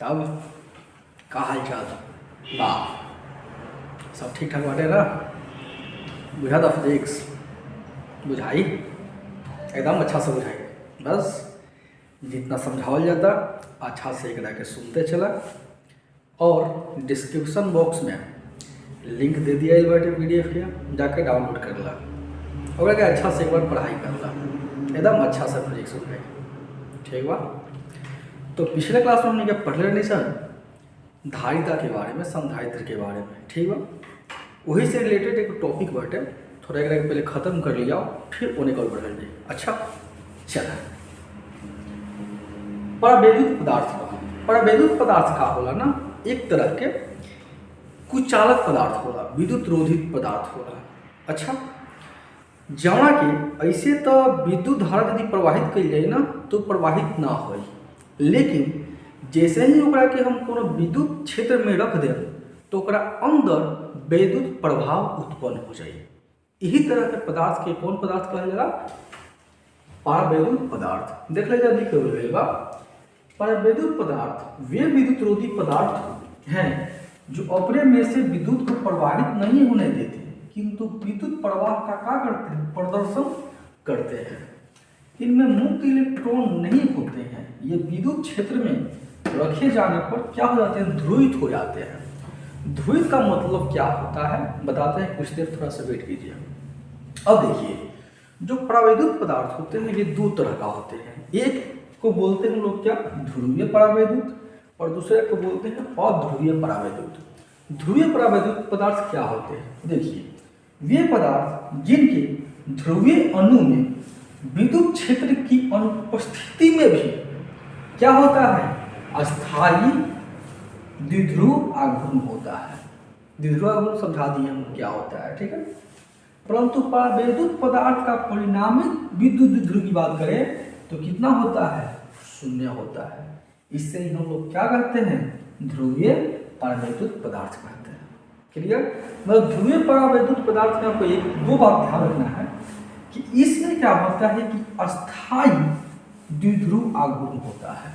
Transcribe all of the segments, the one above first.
तब का हाल चाल बा? सब ठीक ठाक बाटे ना? बुझा था फिजिक्स? बुझाई एकदम अच्छा से बुझाई। बस जितना समझावल जाता अच्छा से एकरा के सुनते चला। और डिस्क्रिप्शन बॉक्स में लिंक दे दिया बाटे PDF के, जाके डाउनलोड कर ला और अच्छा से एक बार पढ़ाई कर ला, एकदम अच्छा से फिजिक्स हो गई। ठीक बा? तो पिछले क्लास में हमने क्या पढ़ रहे सर? धारिता के बारे में, संधारित्र के बारे में। ठीक बा? वही से रिलेटेड एक टॉपिक बाटे, थोड़ा एक पहले ख़त्म कर लिया फिर उन्हें कल बढ़ जाए। अच्छा चला, परावैद्युत पदार्थ का। परावैद्युत पदार्थ का होला ना एक तरह के कुचालक पदार्थ होला, विद्युत रोधित पदार्थ होला। अच्छा, जौना कि ऐसे तो विद्युत धारा यदि प्रवाहित कल जाए ना तो प्रवाहित ना हो, लेकिन जैसे ही ओकरा के हम कोनो विद्युत क्षेत्र में रख दें तो ओकरा अंदर वैद्युत प्रभाव उत्पन्न हो जाए। यही तरह के पदार्थ के कौन पदार्थ कहल जाला? परावैद्युत पदार्थ। देख लीजिए, लिख गई बा परावैद्युत पदार्थ वे विद्युत रोधी पदार्थ हैं जो अपने में से विद्युत को प्रवाहित नहीं होने देते किंतु विद्युत प्रवाह का क्या करते हैं? प्रदर्शन करते हैं। इनमें मुक्त इलेक्ट्रॉन नहीं होते हैं, ये विद्युत क्षेत्र में रखे जाने पर क्या हो जाते हैं? ध्रुवित हो जाते हैं। ध्रुवित का मतलब क्या होता है बताते हैं, कुछ देर थोड़ा सा वेट कीजिए। अब देखिए, जो परावैद्युत पदार्थ होते हैं ये दो तरह का होते हैं। एक को बोलते हैं हम लोग क्या? ध्रुवीय परावैद्युत, और दूसरे को बोलते हैं अध्रुवीय परावैद्युत। ध्रुवीय परावैद्युत पदार्थ क्या होते हैं? देखिए, वे पदार्थ जिनके ध्रुवीय अणु में विद्युत क्षेत्र की अनुपस्थिति में भी क्या होता है? अस्थायी द्विध्रुव आघूर्ण होता है। द्विध्रुव आघूर्ण समझा दिए हम क्या होता है, ठीक है? परंतु परावैद्युत पदार्थ का परिणामित विद्युत द्विध्रुव की बात करें तो कितना होता है? शून्य होता है। इससे ही हम लोग क्या कहते हैं? ध्रुवीय परावैद्युत पदार्थ कहते हैं। क्लियर? मतलब ध्रुवीय परावैद्युत पदार्थ में आपको एक दो बात ध्यान रखना है कि इसमें क्या होता है कि अस्थायी द्विध्रुव आघूर्ण होता है।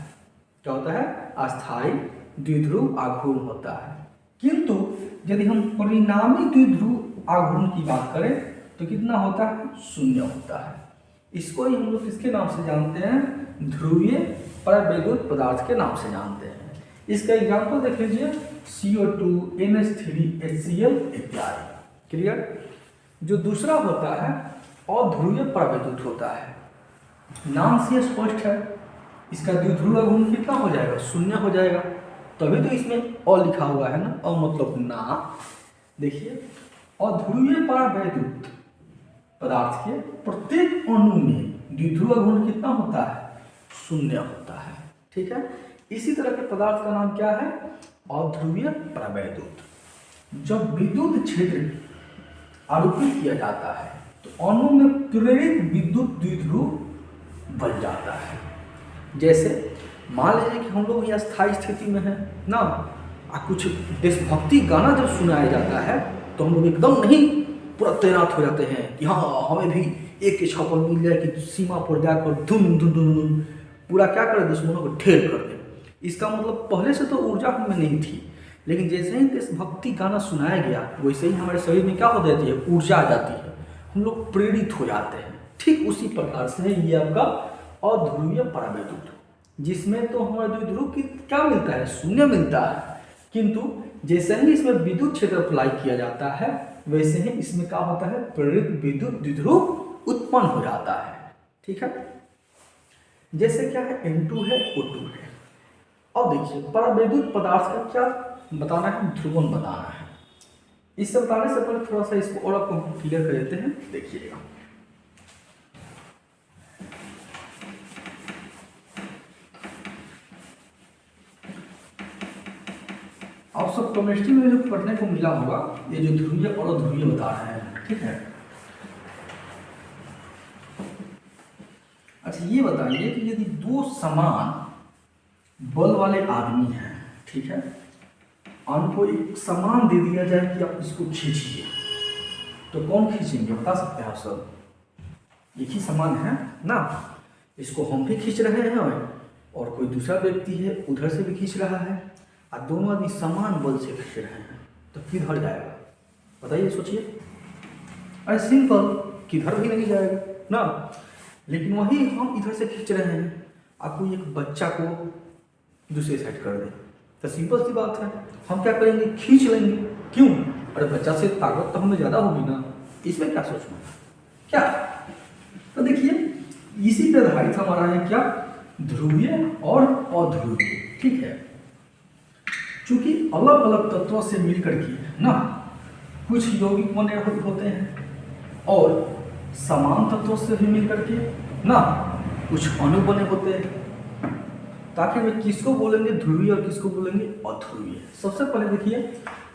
क्या होता है? अस्थायी द्विध्रुव आघूर्ण होता है। किंतु यदि हम परिणामी द्विध्रुव आघूर्ण की बात करें तो कितना होता है? शून्य होता है। इसको ही हम लोग किसके नाम से जानते हैं? ध्रुवीय परावैद्युत पदार्थ के नाम से जानते हैं। इसका एग्जाम्पल देख लीजिए, CO2, NH3, HCl इत्यादि। क्लियर? जो दूसरा होता है अध्रुवीय परावैद्युत होता है। नाम से स्पष्ट है, इसका द्विध्रुव आघूर्ण कितना हो जाएगा? शून्य हो जाएगा। तभी तो इसमें अ लिखा हुआ है ना, अ मतलब ना। देखिए, अध्रुवीय परावैद्युत पदार्थ के प्रत्येक अणु में द्विध्रुव आघूर्ण कितना होता है? शून्य होता है। ठीक है? इसी तरह के पदार्थ का नाम क्या है? अध्रुवीय परावैद्युत। जब विद्युत क्षेत्र आरोपित किया जाता है तो अणु में प्रेरित विद्युत द्विध्रुव बन जाता है। जैसे मान लीजिए कि हम लोग यहाँ स्थायी स्थिति में है ना, कुछ देशभक्ति गाना जब सुनाया जाता है तो हम लोग एकदम नहीं पूरा तैनात हो जाते हैं कि हाँ हमें भी एक के छापल मिल जाए कि सीमा पर जाकर धुन धुन धुन पूरा क्या करें? दुश्मनों को ढेर कर दें। इसका मतलब पहले से तो ऊर्जा हमें नहीं थी, लेकिन जैसे ही देशभक्ति गाना सुनाया गया वैसे ही हमारे शरीर में क्या हो जाती है? ऊर्जा आ जाती है, हम लोग प्रेरित हो जाते हैं। ठीक उसी प्रकार से है ये आपका अध्रुवीय परावैद्युत, जिसमें तो हमारे द्विध्रुव की क्या मिलता है? शून्य मिलता है। किंतु जैसे ही इसमें विद्युत क्षेत्र अप्लाई किया जाता है वैसे ही इसमें क्या होता है? प्रेरित विद्युत द्विध्रुव उत्पन्न हो जाता है। ठीक है? जैसे क्या है? N2 है, O2 है। अब देखिए, परावैद्युत पदार्थ का क्या बताना है? ध्रुवण बताना है। इससे बताने से पहले थोड़ा सा इसको और आपको क्लियर कर देते हैं। देखिएगा, आप सब केमिस्ट्री में जो पढ़ने को मिला होगा, ये जो ध्रुवीय और अध्रुवीय बता रहे हैं। ठीक है? अच्छा, ये बताइए कि यदि दो समान बल वाले आदमी हैं, ठीक है, उनको एक समान दे दिया जाए कि आप इसको खींचिए, तो कौन खींचेंगे? बता सकते हैं आप सब? एक ही समान है ना, इसको हम भी खींच रहे हैं और कोई दूसरा व्यक्ति है उधर से भी खींच रहा है और दोनों आदमी समान बल से खींच रहे हैं, तो किधर जाएगा बताइए, सोचिए। अरे सिंपल, किधर भी नहीं जाएगा ना। लेकिन वही हम इधर से खींच रहे हैं, आपको एक बच्चा को दूसरे साइड कर दे, तो सिंपल सी बात है, हम क्या करेंगे, खींच लेंगे। क्यों? अरे बच्चा से ताकत तो हमें ज़्यादा होगी ना, इसमें क्या सोचना क्या। तो देखिए इसी पे आधारित हमारा है क्या, ध्रुवीय और अध्रुवीय। ठीक है, चूंकि अलग अलग तत्वों से मिलकर के ना कुछ यौगिक बने होते हैं और समान तत्वों से भी मिलकर के ना कुछ अणु बने होते हैं। ताकि वे किसको बोलेंगे ध्रुवीय और किसको बोलेंगे अध्रुवीय। सबसे पहले देखिए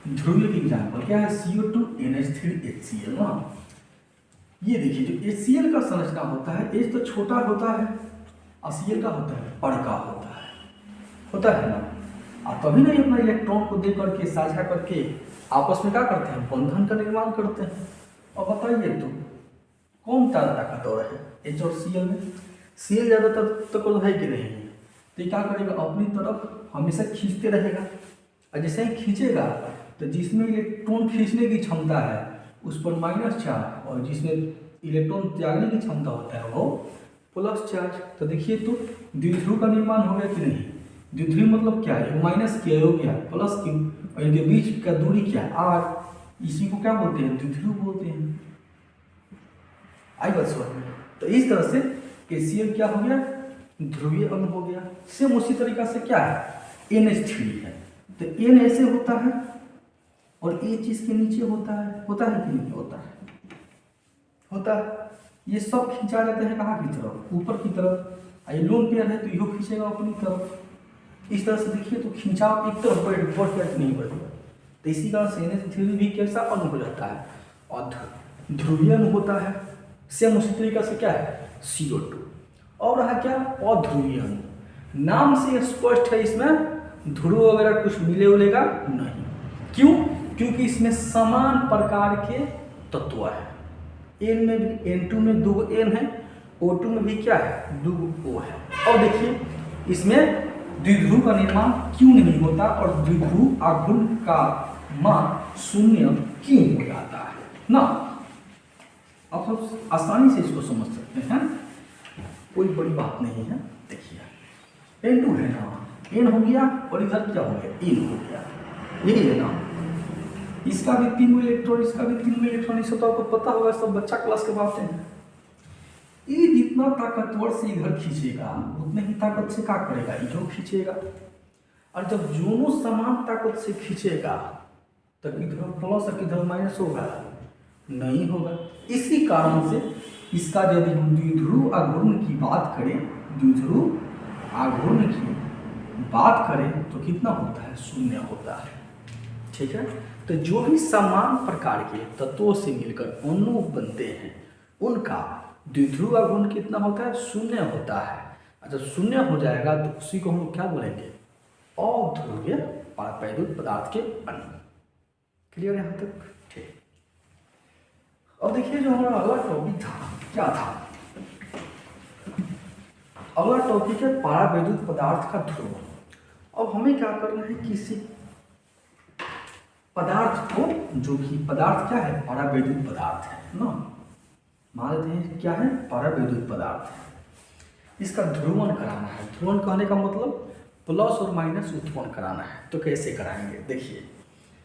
ध्रुवीय की एग्जाम्पल क्या है, CO2NH3HCl ना। ये देखिए जो HCl का संरचना होता है, H तो छोटा होता है और Cl का होता है बड़का होता है ना। और तभी नहीं अपना इलेक्ट्रॉन को दे करके साझा करके आपस में क्या करते हैं, बंधन का निर्माण करते हैं। और बताइए तो कौन ज़्यादा ताकतवर है, H और Cl में? Cl ज़्यादातर ताकतवर है कि नहीं है, तो क्या करेगा, अपनी तरफ हमेशा खींचते रहेगा। और जैसे ही खींचेगा तो जिसमें इलेक्ट्रॉन खींचने की क्षमता है उस पर माइनस चार्ज, और जिसमें इलेक्ट्रॉन त्यागने की क्षमता होता है वो प्लस चार्ज। तो देखिए तो द्विध्रुव का निर्माण हो गया कि नहीं। द्विध्रुव मतलब क्या है, माइनस क्या हो गया प्लस क्यू, और इनके बीच का दूरी क्या है आर। इसी को क्या बोलते हैं, द्विध्रुव बोलते हैं। आई बात समझ में। तो इस तरह से KCl क्या हो गया, ध्रुवीय अणु हो गया। सेम उसी तरीका से क्या है, NH3 है, तो N ऐसे होता है और H इसके नीचे होता है कि नहीं होता है। ये सब खींचा जाते हैं कहाँ की तरफ, ऊपर की तरफ। ये लोन पेयर है तो यो खींचेगा अपनी तरफ। इस तरह से देखिए तो खिंचाव एक तरफ बढ़ नहीं बढ़ेगा। तो इसी कारण से NH3 भी कैसा अणु हो जाता है, और ध्रुवीय अणु होता है। सेम उसी तरीका से क्या है, CO2। और रहा क्या, अध्रुवीय अणु। नाम से स्पष्ट है इसमें ध्रुव वगैरह कुछ मिलेगा नहीं। क्यों? क्योंकि इसमें समान प्रकार के तत्व है। N में भी N2 में 2 N है, O2 में भी क्या है 2 O है। और देखिए इसमें द्विध्रुव का निर्माण क्यों नहीं होता और द्विध्रुव आघूर्ण का मान 0 क्यों हो जाता है ना। आप सब आसानी से इसको समझ सकते हैं, कोई बड़ी बात नहीं है। देखिए N2 है ना, N हो गया और इधर क्या हो गया, N हो गया, यही है ना। इसका भी 3 इलेक्ट्रॉन, इसका भी 3 इलेक्ट्रॉन, इसको तो आपको पता होगा, सब बच्चा क्लास के बातें हैं। ये जितना ताकतवर से इधर खींचेगा उतने ही ताकत से क्या करेगा, इधर खींचेगा। और जब दोनों समान ताकत से खींचेगा तो किधर प्लस और किधर माइनस होगा, नहीं होगा। इसी कारण से इसका यदि हम द्विध्रुव आघूर्ण की बात करें, द्विध्रुव आघूर्ण की बात करें तो कितना होता है, 0 होता है। ठीक है, तो जो भी समान प्रकार के तत्वों से मिलकर अणु बनते हैं उनका द्विध्रुव आघूर्ण कितना होता है, 0 होता है। अच्छा 0 हो जाएगा तो उसी को हम क्या बोलेंगे, अध्रुवीय पारवैद्युत पदार्थ के अणु। क्लियर यहाँ तक? ठीक। अब देखिए जो हमारा अगला टॉपिक था क्या था, अगला टॉपिक है पारावैद्युत पदार्थ का ध्रुव। अब हमें क्या करना है, किसी पदार्थ को, जो कि पदार्थ क्या है, पारावैद्युत पदार्थ है ना, मान लेते हैं क्या है, पारावैद्युत पदार्थ है। इसका ध्रुवण कराना है। ध्रुवण कहने का मतलब प्लस और माइनस उत्पन्न कराना है। तो कैसे कराएंगे, देखिए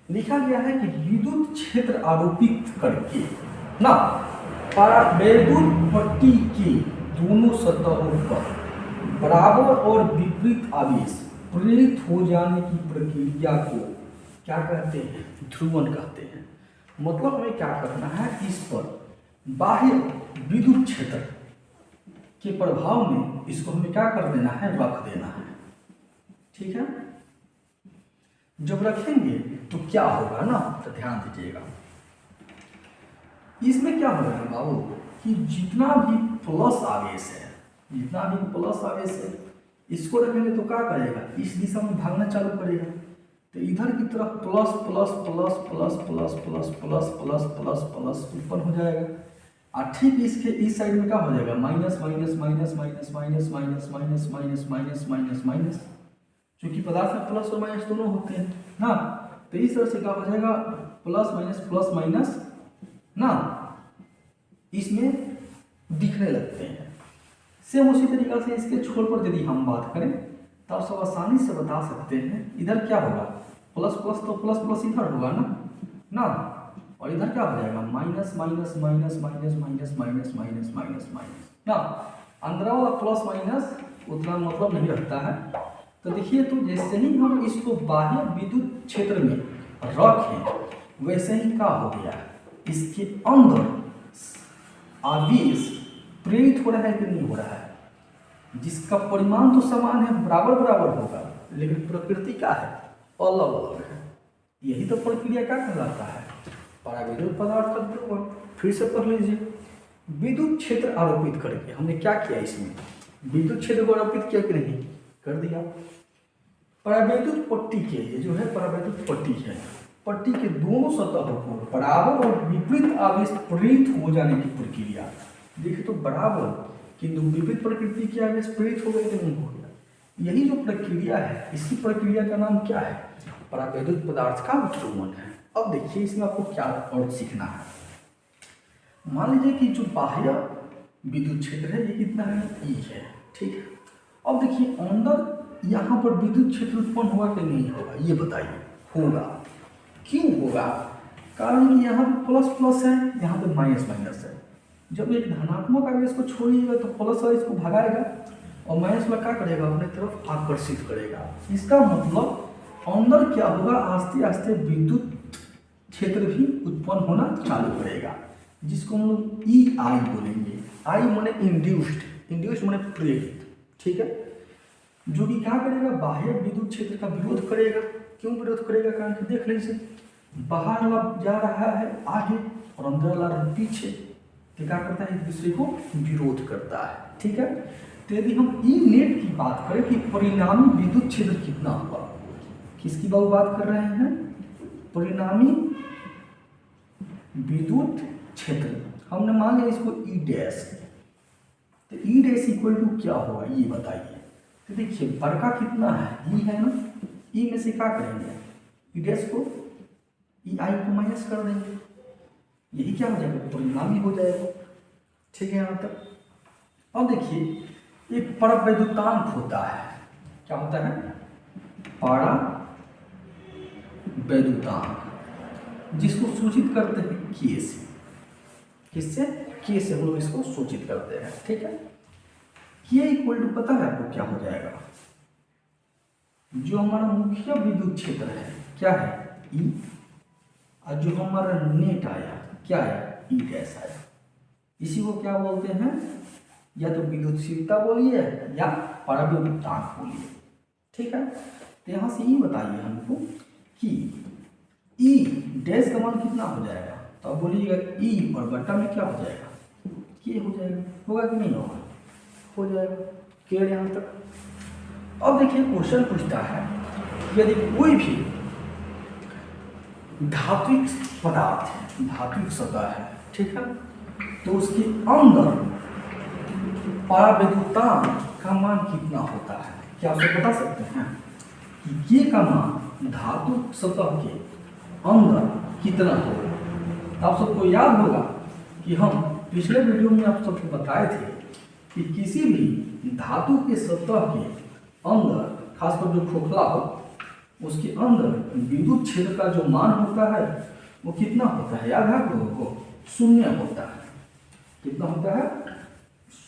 लिखा गया है कि विद्युत क्षेत्र आरोपित करके ना पारावैद्युत पट्टी के दोनों सतहों पर बराबर और विपरीत आवेश प्रेरित हो जाने की प्रक्रिया को क्या कहते हैं, ध्रुवण कहते हैं। मतलब हमें क्या करना है, इस पर बाह्य विद्युत क्षेत्र के प्रभाव में इसको हमें क्या कर देना है, रख देना है। ठीक है, जब रखेंगे तो क्या होगा ना, तो ध्यान दीजिएगा। इसमें क्या होगा बाबू कि जितना भी प्लस आवेश है, जितना भी प्लस आवेश है, इसको रखेंगे तो क्या करेगा, इस दिशा में भागना चालू करेगा। तो इधर की तरफ plus plus plus plus plus plus plus plus plus plus उत्पन्न हो जाएगा। और ठीक इसके इस साइड में क्या हो जाएगा, minus minus minus minus minus minus minus minus minus minus minus, क्योंकि पदार्थ में प्लस और माइनस दोनों होते हैं ना। तो इस तरह से क्या हो जाएगा, प्लस माइनस ना इसमें दिखने लगते हैं। सेम उसी तरीक़ा से इसके छोर पर यदि हम बात करें तो आप सब आसानी से बता सकते हैं, इधर क्या होगा, प्लस प्लस तो प्लस प्लस इधर होगा ना, और इधर क्या हो जाएगा, minus minus minus minus minus minus minus minus minus ना। अंदर वाला प्लस माइनस उतना मतलब नहीं रखता है। तो देखिए, तो जैसे ही हम इसको बाह्य विद्युत क्षेत्र में रखें वैसे ही क्या हो गया, इसके अंदर आवेश प्रेरित हो रहा है कि नहीं हो रहा है, जिसका परिमाण तो समान है, बराबर बराबर होगा, लेकिन प्रकृति क्या है, अलग अलग है। यही तो प्रक्रिया क्या कहलाता है, पराविद्युत पदार्थ का ध्रुवण। फिर से पढ़ लीजिए, विद्युत क्षेत्र आरोपित करके हमने क्या किया, इसमें विद्युत क्षेत्र को आरोपित किया कि नहीं, कर दिया। परावैद्युत पट्टी के लिए जो है, परावैद्युत पट्टी है, पट्टी के दोनों सतहों को बराबर और विपरीत आवेश प्रेरित हो जाने की प्रक्रिया। देखिए तो बराबर किंतु विपरीत प्रकृति के आवेश प्रेरित हो गए कि नहीं हो गया, यही जो प्रक्रिया है, इसी प्रक्रिया का नाम क्या है, परावैद्युत पदार्थ का ध्रुवण है। अब देखिए इसमें आपको क्या और सीखना है। मान लीजिए कि जो बाह्य विद्युत क्षेत्र है ये कितना है, ई है, ठीक है। अब देखिए अंदर यहाँ पर विद्युत क्षेत्र उत्पन्न होगा कि नहीं होगा, ये बताइए। होगा, क्यों होगा, कारण कि यहाँ पे प्लस प्लस है, यहाँ पे माइनस माइनस है। जब एक धनात्मक आवेश को छोड़िएगा तो प्लस वाला इसको भगाएगा और माइनस वाला क्या करेगा, अपने तरफ आकर्षित करेगा। इसका मतलब अंदर क्या होगा, आस्ते आस्ते विद्युत क्षेत्र भी उत्पन्न होना चालू करेगा, जिसको हम लोग ई आई बोलेंगे। आई माने इंड्यूस्ड, इंड्यूस्ड माने प्रेरित, ठीक है, जो कि क्या करेगा, बाह्य विद्युत क्षेत्र का विरोध करेगा। क्यों विरोध करेगा, कारण कि देख लीजिए, बाहर वाला जा रहा है आगे और अंदर वाला रहा पीछे, तो क्या करता है, एक दूसरे को विरोध करता है, ठीक है। तो यदि हम ई नेट की बात करें कि परिणामी विद्युत क्षेत्र कितना होगा, किसकी बात कर रहे हैं, परिणामी विद्युत क्षेत्र। हमने मान लिया इसको ई डैश, तो ई डैश इक्वल टू क्या होगा, ये बताइए। तो देखिए बड़का कितना है, ई है ना, ई में से क्या करेंगे, ई डैश को, ई आई को माइनस कर देंगे, यही क्या हो जाएगा, परिणामी हो जाएगा, ठीक है यहाँ तक। अब देखिए एक परावैद्युतांक होता है, क्या होता है, परावैद्युतांक, जिसको सूचित करते हैं के से, किससे, के से हम लोग इसको सूचित करते हैं, ठीक है। के इक्वल टू पता है आपको क्या हो जाएगा, जो हमारा मुख्य विद्युत क्षेत्र है क्या है, ई, और जो हमारा नेट आया क्या है, ई डैश आया। इसी को क्या बोलते हैं, या तो विद्युतशीलता बोलिए या परावैद्युतांक बोलिए, ठीक है। तो यहाँ से ये बताइए हमको कि ई डैश का मान कितना हो जाएगा, तो अब बोलिएगा ई और बट्टा में क्या हो जाएगा, के हो जाएगा, होगा कि नहीं होगा, हो जाएगा, क्लियर यहाँ तक। अब देखिए क्वेश्चन पूछता है, यदि कोई भी धात्विक पदार्थ है, धात्विक सतह है, ठीक है, तो उसके अंदर परावैद्युतांक का मान कितना होता है, क्या आप बता सकते हैं कि के का मान धातु सतह के अंदर कितना होगा। आप सबको याद होगा कि हम पिछले वीडियो में आप सबको बताए थे कि किसी भी धातु के सतह के अंदर, खासकर जो खोखला हो, उसके अंदर विद्युत क्षेत्र का जो मान होता है वो कितना होता है, याद है आप लोगों को, शून्य होता है। कितना होता है,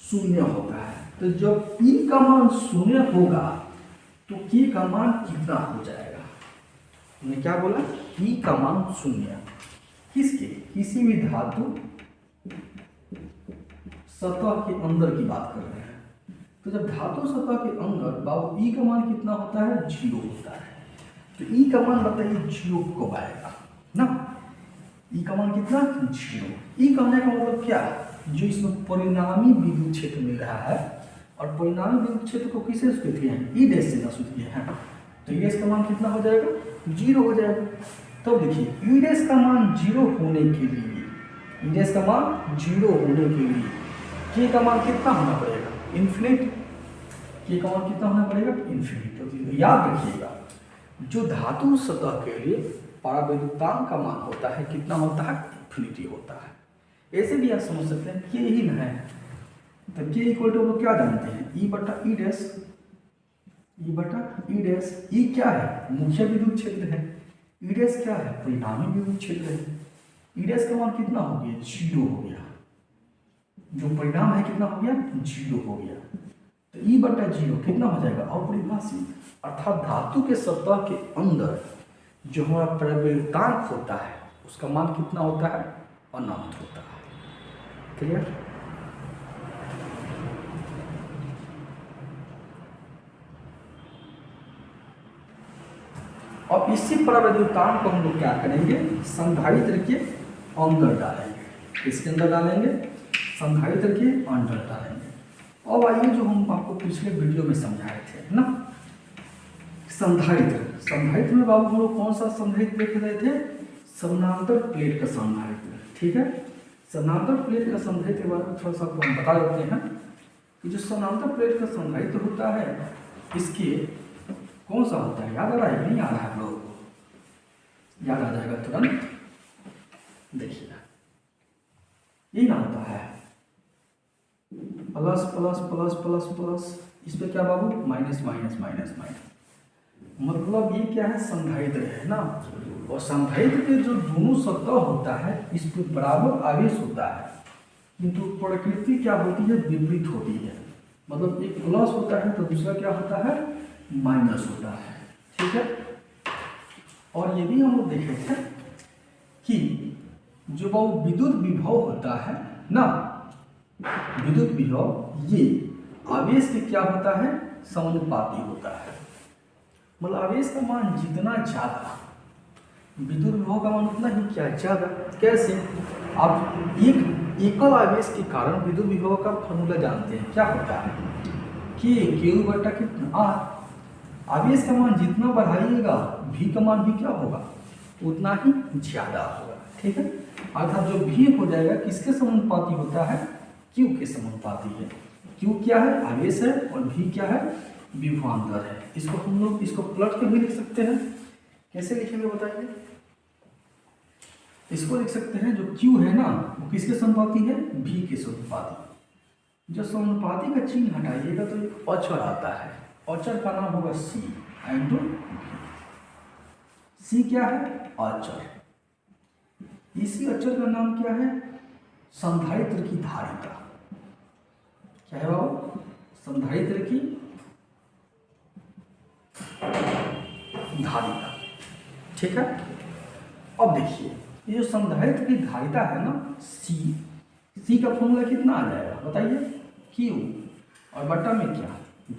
शून्य होता है। तो जब ई का मान शून्य होगा तो के का मान कितना हो जाएगा, हमने क्या बोला, ई का मान शून्य, किसके, किसी भी धातु सतह के अंदर की बात कर रहे हैं। तो जब धातु सतह के अंदर बाबू ई का मान कितना होता है, 0 होता है। तो ई का मान बताइए 0 कब आएगा ना, ई का मान कितना, 0। ई कहने का मतलब क्या, जो इसमें परिणामी विद्युत क्षेत्र मिल रहा है, और परिणामी विद्युत क्षेत्र को किससे सूचित किए हैं, ई डैश से ना सूचित किए हैं, तो ई डैश का मान कितना हो जाएगा, 0 हो जाएगा। तो देखिए ई डैश का मान 0 होने के लिए ई डैश का मान 0 होने के लिए के का मान कितना होना पड़ेगा, इन्फिनिट। के का मान कितना होना पड़ेगा, इन्फिनिट। तो याद रखिएगा, जो धातु सतह के लिए परावैद्युतांक का मान होता है कितना होता है, इन्फिनिटी होता है। ऐसे भी आप समझ सकते हैं के ही न है, तो के इक्वल टू लोग क्या जानते हैं, ई बटा ई डैश, ई बटा ई डैश। ई क्या है, मुख्य विद्युत क्षेत्र है। ई डैश क्या है, परिणामी विद्युत क्षेत्र है। ई डैश का मान कितना हो गया, 0 हो गया। जो परिणाम है कितना हो गया, 0 हो गया। तो ई बटा 0 कितना हो जाएगा, अपरिभाषित। अर्थात धातु के सतह के अंदर जो हमारा परावैद्युतांक होता है उसका मान कितना होता है, अनंत होता है। क्लियर। अब इसी परावैद्युतांक को हम लोग क्या करेंगे, संधारित्र के अंदर डालेंगे। इसके अंदर डालेंगे, संधारित्र के अंदर डालेंगे। अब आइए जो हम आपको पिछले वीडियो में समझाए थे ना, संधारित्र। संधारित्र में बाबू हम लोग कौन सा संधारित्र देख रहे थे, समानांतर प्लेट का संधारित्र। ठीक है, समानांतर प्लेट का संधारित्र के बारे में थोड़ा सा आपको हम बता देते हैं कि जो समानांतर प्लेट का संधारित्र होता है इसके कौन सा होता है, याद आ रहा है, नहीं आ रहा है आप लोगों को, याद आ जाएगा तुरंत। देखिए ये ना होता है plus plus plus plus plus, इस पे क्या बाबू, माइनस माइनस माइनस माइनस। मतलब ये क्या है, संधारित्र है ना। और संधारित्र के जो दोनों सतह होता है इस पे बराबर आवेश होता है, किंतु प्रकृति क्या होती है, विपरीत होती है। मतलब एक प्लस होता है तो दूसरा क्या होता है, माइनस होता है। ठीक है। और ये भी हम लोग देखे थे कि जो वो विद्युत विभव होता है ना, विद्युत विभव ये आवेश के क्या होता है, समानुपाती होता है। मतलब आवेश का मान जितना ज्यादा विद्युत विभव का मान उतना ही क्या ज्यादा। कैसे, आप एक एकल आवेश के कारण विद्युत विभव का फॉर्मूला जानते हैं, क्या होता है कि Q बटा कितना R। आवेश का मान जितना बढ़ाइएगा V का मान भी क्या होगा, उतना ही ज्यादा होगा। ठीक है, अर्थात जो V हो जाएगा किसके समानुपाती होता है, Q के समानुपाती है। Q क्या है, आवेश है, और V क्या है, विभवांतर है। इसको हम लोग इसको पलट के भी लिख सकते हैं। कैसे लिखेंगे बताइए, इसको लिख सकते हैं जो Q है ना वो किसके समानुपाती है, V के समानुपाती। जो समानुपाती का चिन्ह हटाइएगा तो एक अचर आता है, अचर का नाम होगा C एंड V। C क्या है, अचर। इसी अचर का नाम क्या है, संधारित्र की धारिता। क्या है बाबू, संधारित्र की धारिता। ठीक है। अब देखिए ये जो संधारित्र की धारिता है ना C का फॉर्मूला कितना आ जाएगा बताइए, Q और बटा में क्या, V।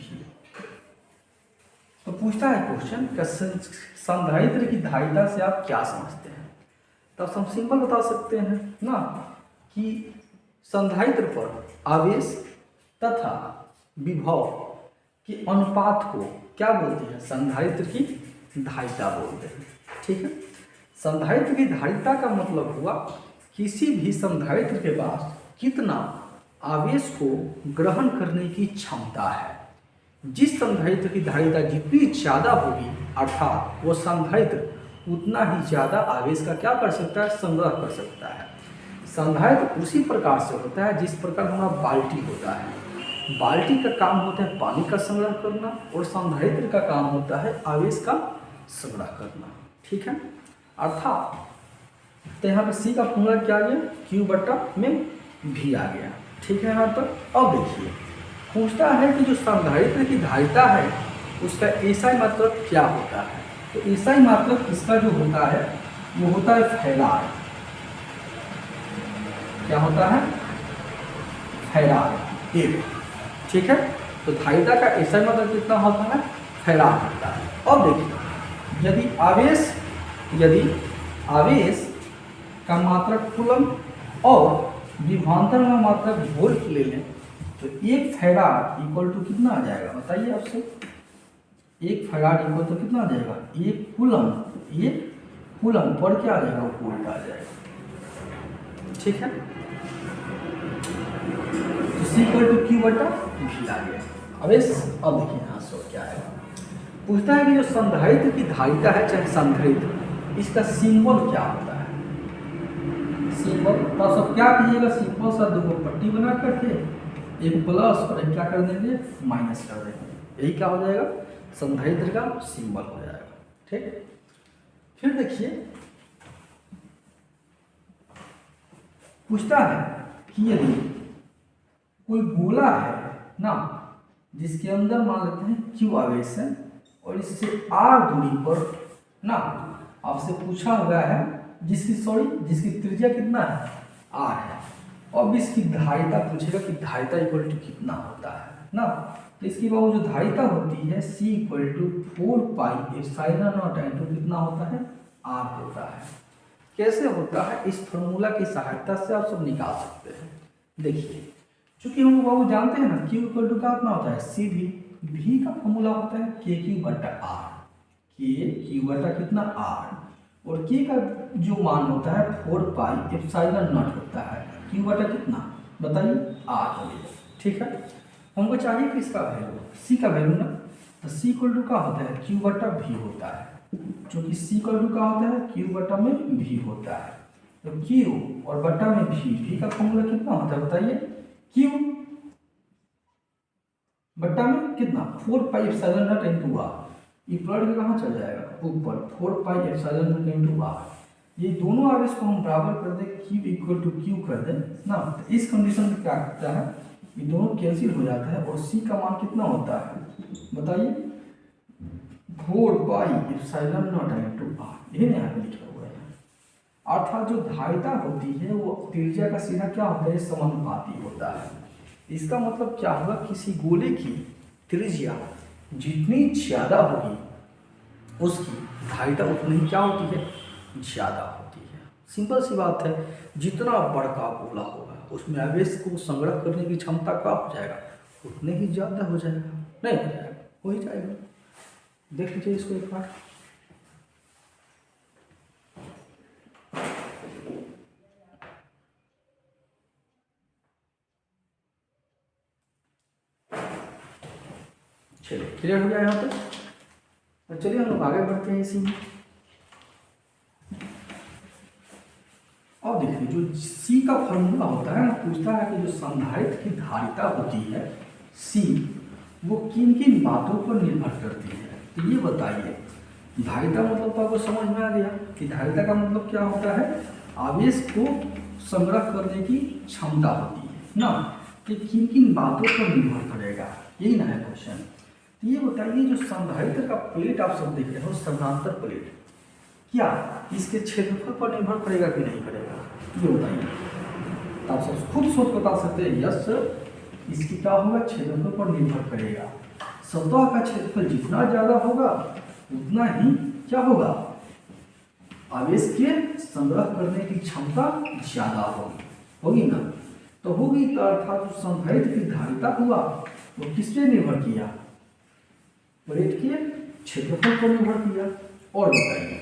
तो पूछता है क्वेश्चन कि संधारित्र की धारिता से आप क्या समझते हैं, तब हम सिंपल बता सकते हैं ना कि संधारित्र पर आवेश तथा विभव के अनुपात को क्या बोलते हैं, संधारित्र की धारिता बोलते हैं। ठीक है, संधारित्र की धारिता का मतलब हुआ किसी भी संधारित्र के पास कितना आवेश को ग्रहण करने की क्षमता है। जिस संधारित्र की धारिता जितनी ज़्यादा होगी अर्थात वो संधारित्र उतना ही ज़्यादा आवेश का क्या कर सकता है, संग्रह कर सकता है। संधारित्र उसी प्रकार से होता है जिस प्रकार हमारा बाल्टी होता है। बाल्टी का काम होता है पानी का संग्रह करना और संधारित्र का काम होता है आवेश का संग्रह करना। ठीक है, अर्थात तो यहाँ पे C का फॉर्मूला क्या आ गया, Q बटा में V आ गया। ठीक है, यहाँ पर अब देखिए पूछता है कि जो संधारित्र की धारिता है उसका एसआई मात्रक क्या होता है। तो एसआई मात्रक इसका जो होता है वो होता है फैराड। क्या होता है, फैराड एक। ठीक है, तो धारिता का एसआई मात्रक कितना होता है, फैराड होता है। अब देखिए यदि आवेश का मात्रक कूलम्ब और विभवांतर का मात्रक वोल्ट ले लें तो एक फैराड इक्वल टू कितना आ जाएगा बताइए आपसे, एक फैराड इक्वल टू कितना आ जाएगा, एक कूलम्ब पर क्या आ जाएगा, वोल्ट आ जाएगा। ठीक है, तो सी इक्वल टू क्यू बटा भी आ गया। अब देखिए यहाँ से क्या है, पूछता है कि जो संधारित्र की धारिता है चाहे संधारित्र, इसका सिंबल क्या होता है। सिंबल तो सब क्या कीजिएगा, सिंपल सा दो पट्टी बना करके एक प्लस और एक क्या कर देंगे, माइनस कर देंगे, यही क्या हो जाएगा, संधारित्र का सिंबल हो जाएगा। ठीक, फिर देखिए पूछता है कि यदि कोई गोला है ना, जिसके अंदर मान लेते हैं क्यू आवेश है और इससे आर दूरी पर ना आपसे पूछा हुआ है, जिसकी त्रिज्या कितना है, आर है, अब इसकी धारिता पूछेगा कि धारिता इक्वल टू कितना होता है ना, तो इसकी बाबू जो धारिता होती है C equal to 4 pi epsilon naught into कितना होता है, आर होता है। कैसे होता है, इस फॉर्मूला की सहायता से आप सब निकाल सकते हैं। देखिए चूंकि हम बाबू जानते हैं ना Q इक्वल टू का कितना होता है, सी भी का फॉर्मूला होता है के क्यू बटा आर, के क्यू बटा कितना आर, और के का जो मान होता है 4 पाई एप्सिलॉन नॉट होता है, क्यू बटा कितना बताइए, आर हो गया। ठीक है, हमको चाहिए कि इसका वैल्यू, सी का वैल्यू ना, तो सी इक्वल टू का होता है क्यू बटा भी होता है, क्योंकि सी इक्वल टू का होता है क्यू बटा में भी होता है, तो क्यू और बटा में भी का फॉर्मूला कितना होता है बताइए, क्यू बटा में कितना 4 pi epsilon naught into R, ये प्लॉट कहाँ चल जाएगा ऊपर, 4 pi epsilon naught into R, ये दोनों आवेश को हम बराबर कर दें, क्यू इक्वल टू क्यू कर दें ना, तो इस कंडीशन में क्या करता है, ये दोनों कैंसिल हो जाता है और सी का मान कितना होता है बताइए, 4 pi epsilon naught into R, यही यहाँ पे लिखा हुआ है। अर्थात जो धारिता होती है वो त्रिज्या का सीधा क्या होता है, समानुपाती होता है। इसका मतलब क्या होगा, किसी गोले की त्रिज्या जितनी ज्यादा होगी उसकी धारिता उतनी ही क्या होती है, ज्यादा होती है। सिंपल सी बात है, जितना बड़का गोला होगा उसमें आवेश को संग्रह करने की क्षमता क्या हो जाएगा, उतने ही ज्यादा हो जाएगा, नहीं हो जाएगा, हो ही जाएगा। देख लीजिए इसको एक बार, चलिए क्लियर हो गया यहाँ तक, तो चलिए हम लोग आगे बढ़ते हैं इसी में। और देखिए जो C का फॉर्मूला होता है ना, पूछता है कि जो संधारित्र की धारिता होती है C, वो किन किन बातों पर निर्भर करती है। तो ये बताइए, धारिता मतलब तो आपको समझ में आ गया कि धारिता का मतलब क्या होता है, आवेश को संग्रह करने की क्षमता होती है ना, कि किन किन बातों पर निर्भर करेगा, यही ना है क्वेश्चन। तो ये बताइए जो संधारित्र का प्लेट आप सब देख रहे हो, समानांतर प्लेट, क्या इसके क्षेत्रफल पर निर्भर करेगा कि नहीं करेगा, ये बताइए। तो आप सब खुद सोच बता सकते हैं, यस सर इसकी क्या होगा, क्षेत्रफल पर निर्भर करेगा। सतह का क्षेत्रफल जितना ज्यादा होगा उतना ही क्या होगा, आवेश के संग्रह करने की क्षमता ज्यादा होगी ना, तो होगी। तो अर्थात जो संधारित्र की धारिता हुआ वो किस पे निर्भर किया, प्लेट के क्षेत्रफल पर निर्भर किया। और बताइए,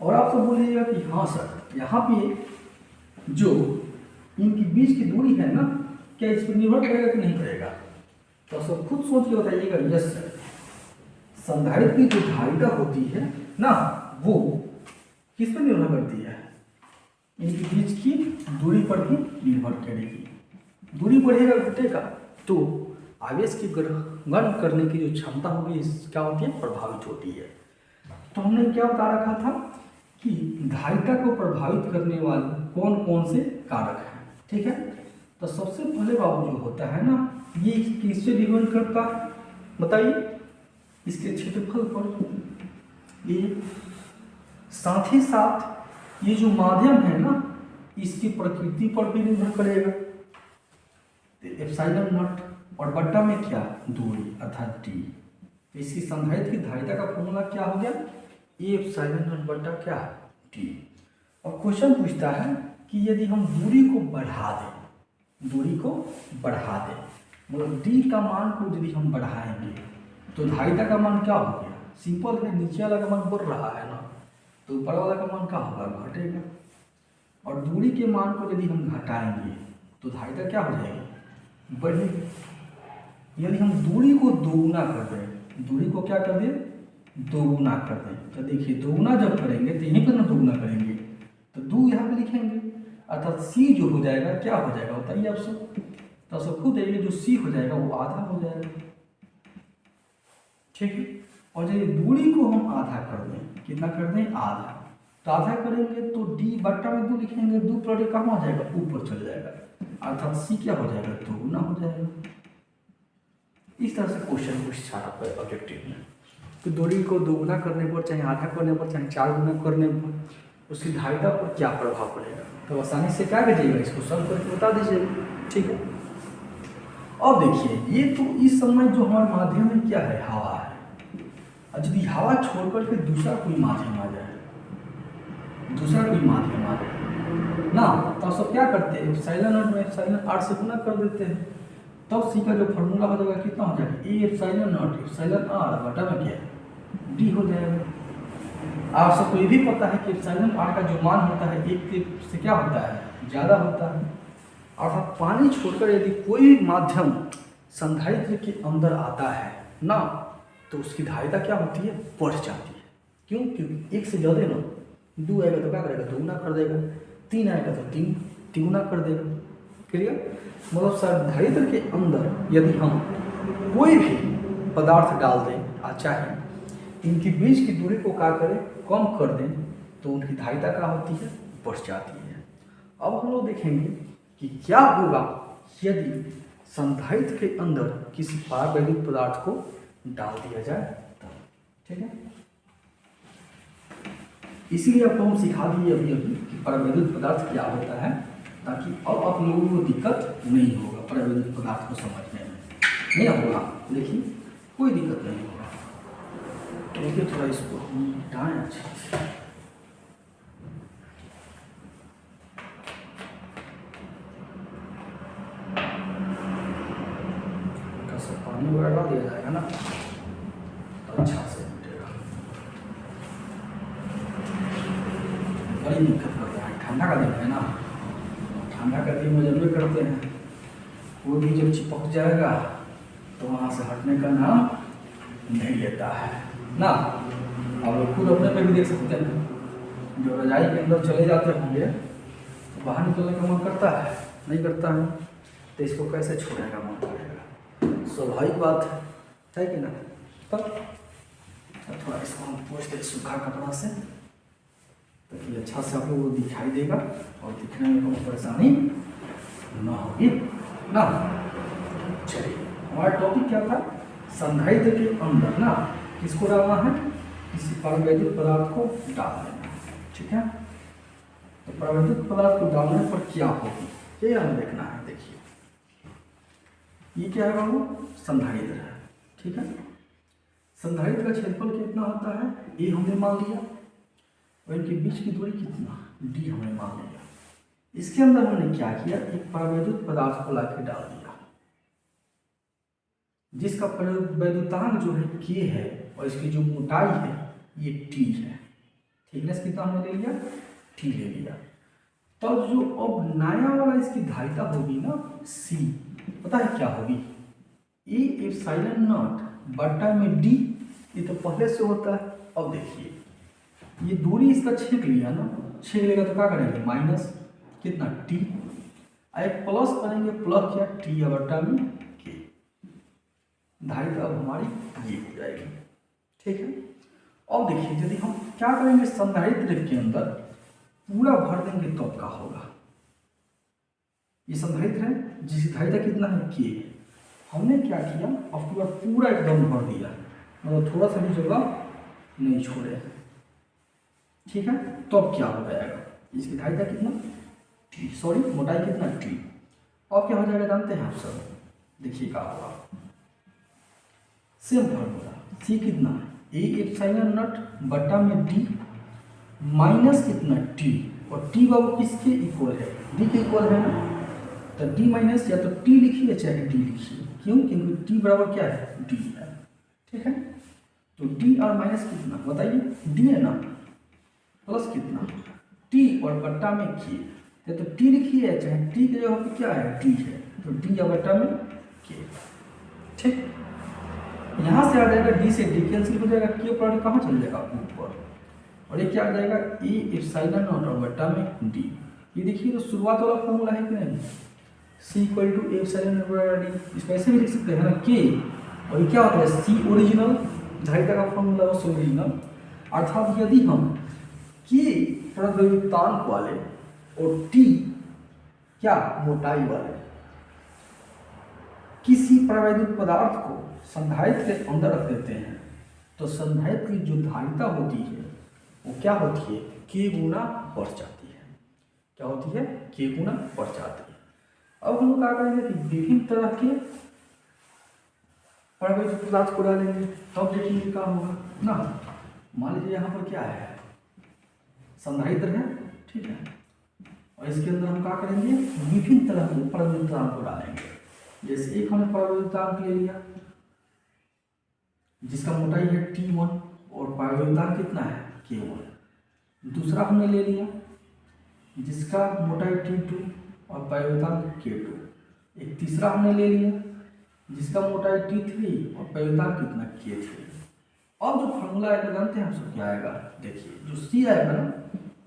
और आप सब बोलिएगा कि हाँ सर यहाँ पे जो इनकी बीच की दूरी है ना, क्या इस पर निर्भर करेगा कि नहीं करेगा, तो सब खुद सोच के बताइएगा। यस सर, संधारित्र की जो धारिता होती है ना, वो किस पर निर्भर करती है, इनके बीच की दूरी पर भी निर्भर करेगी। दूरी बढ़ेगा घटेगा तो आवेश की ग्रहण करने की जो क्षमता होगी क्या होती है, प्रभावित होती है। तो हमने क्या बता रखा था कि धारिता को प्रभावित करने वाले कौन कौन से कारक हैं, ठीक है। तो सबसे पहले बाबू जो होता है ना, ये किससे डिपेंड करता है बताइए, इसके क्षेत्रफल पर। ये साथ ही साथ ये जो माध्यम है ना, इसकी प्रकृति पर भी निर्भर करेगा, एप्सिलॉन नॉट, और बट्टा में क्या, दूरी अर्थात टी। इसकी संधारित्र की धारिता का फॉर्मूला क्या हो गया, ए एप्सिलॉन नॉट बट्टा क्या, टी। और क्वेश्चन पूछता है कि यदि हम दूरी को बढ़ा दें, मतलब डी का मान को यदि हम बढ़ाएंगे तो धारिता का मान क्या हो गया, सिंपल है, नीचे वाला का मान बढ़ रहा है ना, तो ऊपर वाला का मान क्या होगा, घटेगा। और दूरी के मान को यदि हम घटाएंगे तो धारिता क्या हो जाएगी, बढ़ेगी। यदि हम दूरी को दोगुना कर दें, दूरी को क्या कर दें, दोगुना कर दें, तो देखिए दोगुना जब करेंगे तो यहीं पर ना दोगुना करेंगे तो 2 यहाँ पे लिखेंगे, अर्थात सी जो हो जाएगा क्या हो जाएगा बताइए आप सब, तो आप सब खुद देखिए जो सी हो जाएगा वो आधा हो जाएगा, ठीक है। और यदि दूरी को हम आधा कर दें, कितना कर दें, आधा, तो आधा करेंगे तो डी बट्टा में 2 लिखेंगे, 2 प्लस कहाँ हो जाएगा, ऊपर चल जाएगा, अर्थात सी क्या हो जाएगा, दोगुना हो जाएगा। इस तरह से क्वेश्चन पूछ छाड़ा पर ऑब्जेक्टिव में, तो दूरी को दोगुना करने पर, चाहे आधा करने पर, चाहे 4 गुना करने पर, उसकी धारिता पर क्या प्रभाव पड़ेगा, तो आसानी से क्या कीजिएगा, इसको सॉल्व करके बता दीजिएगा, ठीक है। अब देखिए ये तो इस समय जो हमारे माध्यम में क्या है, हवा है, और यदि हवा छोड़ करके दूसरा कोई माध्यम आ जाए, दूसरा कोई माध्यम आ जाए ना, तो सब क्या करते हैं, एप्सिलॉन नॉट में एप्सिलॉन आर से गुना कर देते हैं, तब सी का जो फॉर्मूला हो जाएगा कितना हो जाएगा, A epsilon naught epsilon R बटा में क्या है, डी हो जाएगा। आप सबको ये भी पता है कि एप्सिलॉन आर का जो मान होता है 1 से क्या होता है, ज़्यादा होता है, अर्थात पानी छोड़कर यदि कोई माध्यम संधारित्र के अंदर आता है ना, तो उसकी धारिता क्या होती है, बढ़ जाती है। क्यों, क्योंकि 1 से ज़्यादा ना, 2 आएगा तो क्या करेगा, दोगुना कर देगा, 3 आएगा तो तिगुना कर देगा, क्लियर। मतलब संधारित्र के अंदर यदि हम कोई भी पदार्थ डाल दें, चाहे इनकी बीच की दूरी को क्या करें, कम कर दें, तो उनकी धारिता क्या होती है, बढ़ जाती है। अब हम लोग देखेंगे कि क्या होगा यदि संधारित्र के अंदर किसी परावैद्युत पदार्थ को डाल दिया जाए तब, ठीक है। इसीलिए आपको हम सिखा दिए अभी कि परावैद्युत पदार्थ क्या होता है, ताकि अब आप लोगों को दिक्कत नहीं होगा परावैद्युत पदार्थ को समझने में, नहीं होगा, देखिए कोई दिक्कत नहीं होगा। देखिए थोड़ा इसको हटाएं अच्छे से, पानी वगैरह डाल दिया जाएगा ना तो अच्छा से मिटेगा। बड़ी दिक्कत करता है, ठंडा का दिन है ना, ठंडा का दिन में जरूर करते हैं, वो भी जब चिपक जाएगा तो वहाँ से हटने का नाम नहीं लेता है ना। आप लोग खुद अपने पे भी देख सकते हैं, जो रजाई के अंदर चले जाते होंगे तो बाहर निकलने का मन करता है, नहीं करता है, तो इसको कैसे छोड़ेगा, मन करेगा, स्वाभाविक बात है कि ना। तब थोड़ा इसको हम पोंछ दें सूखा कपड़ा से, ताकि अच्छा से आप लोगों को दिखाई देगा और दिखने में कोई परेशानी ना होगी ना। चलिए हमारा टॉपिक क्या था, संधारित्र के अंदर ना किसको डालना है, किसी परावैद्युत पदार्थ को डाल देना, ठीक है। तो परावैद्युत पदार्थ को डालने पर क्या होगी ये हमें देखना है। देखिए ये क्या है बाबू, संधारित्र है, ठीक है। संधारित्र का क्षेत्रफल कितना होता है, ए हमने मान लिया, और इनके बीच की दूरी कितना, डी हमने मान लिया। इसके अंदर हमने क्या किया, एक परावैद्युत पदार्थ को लाके डाल दिया, जिसका वैद्युतांक जो है के है, और इसकी जो मोटाई है ये टी है, थिकनेस कितना हमने ले लिया, टी ले लिया। तब जो अब नया वाला इसकी धारिता होगी ना सी, पता है क्या होगी, ए एप्सिलॉन नॉट बटा में डी, ये तो पहले से होता है। अब देखिए ये दूरी इसका छेक लिया ना, छेक लेगा तो क्या करेंगे, माइनस कितना टी, एक प्लस करेंगे, प्लस क्या टी बटा में के, धारिता अब हमारी ये हो जाएगी, ठीक है। अब देखिए यदि हम क्या करेंगे, संधारित्र के अंदर पूरा भर देंगे तो क्या होगा, ये संधारित्र है जिसकी धारिता कितना है के, हमने क्या किया, अब पूरा एकदम भर दिया, मतलब थोड़ा सा भी जगह नहीं छोड़े, ठीक है। तो अब क्या हो जाएगा, इसकी धारिता कितना टी, सॉरी मोटाई कितना टी, अब क्या हो जाएगा जानते हैं आप सब, देखिए क्या होगा, सेम फॉर्मूला, सी कितना ए एप्सिलॉन नॉट बटा में डी माइनस कितना टी, और टी बाबू किसके इक्वल है, डी के इक्वल है ना, तो डी माइनस या तो टी लिखिए चाहे डी लिखिए, क्यों, क्योंकि टी बराबर क्या है, डी है, ठीक है। तो डी और माइनस कितना बताइए, डी है ना, प्लस कितना टी और बट्टा में के, या तो टी लिखिए, चाहे टी की जगह पे क्या है, टी है, तो डी या बट्टा में के। ठीक, यहाँ से आ जाएगा डी से डी कैंसिल हो जाएगा, के प्रोडक्ट कहाँ चल जाएगा, ऊपर, और ये क्या आ जाएगा, ई एप्सिलॉन नॉट और बट्टा में डी। ये देखिए तो शुरुआत वाला फॉर्मूला है कि नहीं, सी इक्वल टू एप्सिलॉन नॉट बटा डी, इसको ऐसे भी लिख सकते हैं ना, के, और ये क्या होता है, सी ओरिजिनल, धारिता का फॉर्मूला हो सी ओरिजिनल, अर्थात यदि हम के प्रवृत्तांक वाले और टी क्या मोटाई वाले किसी प्रावैधिक पदार्थ को संधारित्र के अंदर रख देते हैं, तो संधारित्र की जो धारिता होती है वो क्या होती है, के गुना बढ़ जाती है। क्या होती है, के गुना बढ़ जाती है। अब हम लोग क्या करेंगे कि विभिन्न तरह के प्रावैधिक पदार्थ को डालेंगे, तब देखेंगे क्या होगा ना। मान लीजिए यहाँ पर क्या है, संधारित्र है, ठीक है, और इसके अंदर हम क्या करेंगे, विभिन्न तरह के प्रावैधिक पदार्थ को डालेंगे। जैसे एक हमने प्रावैधिक ले लिया जिसका मोटाई है T1 और प्रावैधिक कितना है, K1। दूसरा हमने ले लिया जिसका मोटाई T2 और प्रावैधिक K2। एक तीसरा हमने ले लिया जिसका मोटाई T3 और प्रावैधिक कितना, K3। अब जो फॉर्मूला आएगा जानते हैं हम सब क्या आएगा, देखिए जो सी आएगा ना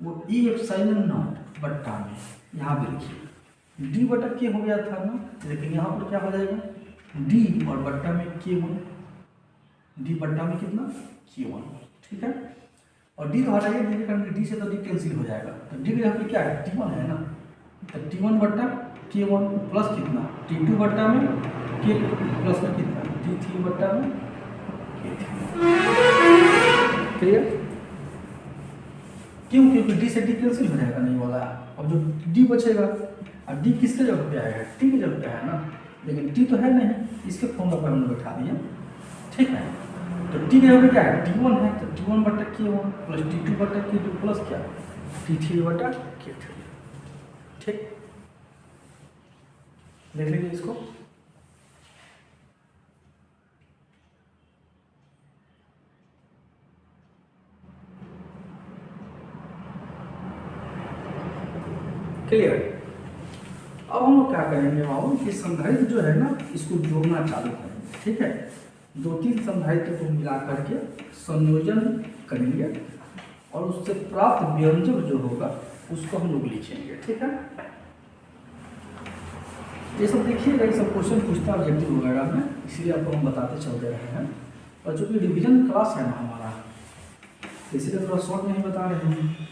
वो ई एप्सिलॉन नॉट बट्टा में, यहाँ पे लिखिए डी बटा के हो गया था ना, लेकिन यहाँ पर क्या हो जाएगा, डी और बट्टा में K1, डी बट्टा में कितना, K1। ठीक है, और डी तो हटाइए, डी करके डी से तो डी कैंसिल हो जाएगा, तो डी के यहाँ पे क्या है, T1 है ना, तो T1 बट्टा K1 प्लस कितना, T2 बट्टा में K2 प्लस में कितना, T3 बट्टा में K3। क्लियर, क्यों, क्योंकि डी से डी कैंसिल हो जाएगा नहीं वाला, अब जो डी बचेगा, अब डी किसके जगह पे आएगा, टी की जगह पे है ना, लेकिन टी तो है नहीं, इसके फॉर्मूला पर हमने बैठा दिया। ठीक है, तो टी की जगह पे क्या है, T1 है, तो T1 बटा K1 प्लस T2 बटा K2 प्लस क्या, T3 बटा K3। ठीक, देख लीजिए इसको। क्लियर, अब हम लोग क्या करेंगे बाबू कि संधारित्र जो है ना इसको जोड़ना चालू करेंगे। ठीक है, 2-3 संधारित्र को मिला करके संयोजन करेंगे और उससे प्राप्त व्यंजक जो होगा उसको हम लोग लिखेंगे। ठीक है, ये सब देखिएगा, ये सब क्वेश्चन पूछता ऑब्जेक्टिव वगैरह में, इसीलिए आपको हम बताते चलते रहे हैं। और चूँकि रिविजन क्लास है ना हमारा, इसीलिए थोड़ा शॉर्ट में ही बता रहे हैं।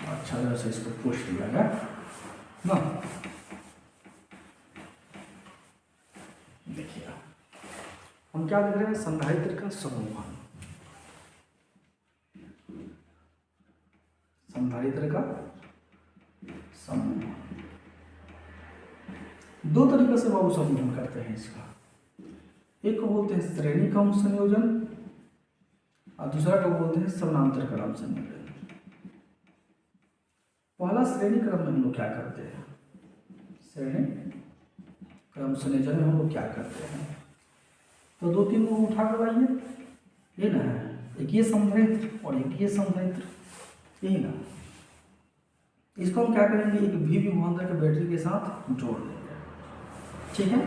अच्छा तरह से इसको पूछ लिया है ना। देखिए हम क्या देख रहे हैं, संधारित्र का समूह, संधारित्र का समूह। दो तरीके से बाबू समूहन करते हैं इसका, एक को बोलते हैं श्रेणी क्रम संयोजन और दूसरा को बोलते हैं समानांतर क्रम संयोजन। पहला श्रेणी क्रम में हम लोग क्या करते हैं, श्रेणी क्रम संयोजन में हम लोग क्या करते हैं, तो 2-3 को उठा कर आइए, ये ना है, एक ये संधारित्र और एक ये संधारित्र, यही ना, इसको हम क्या करेंगे, एक भी विभवांतर के बैटरी के साथ जोड़ देंगे। ठीक है,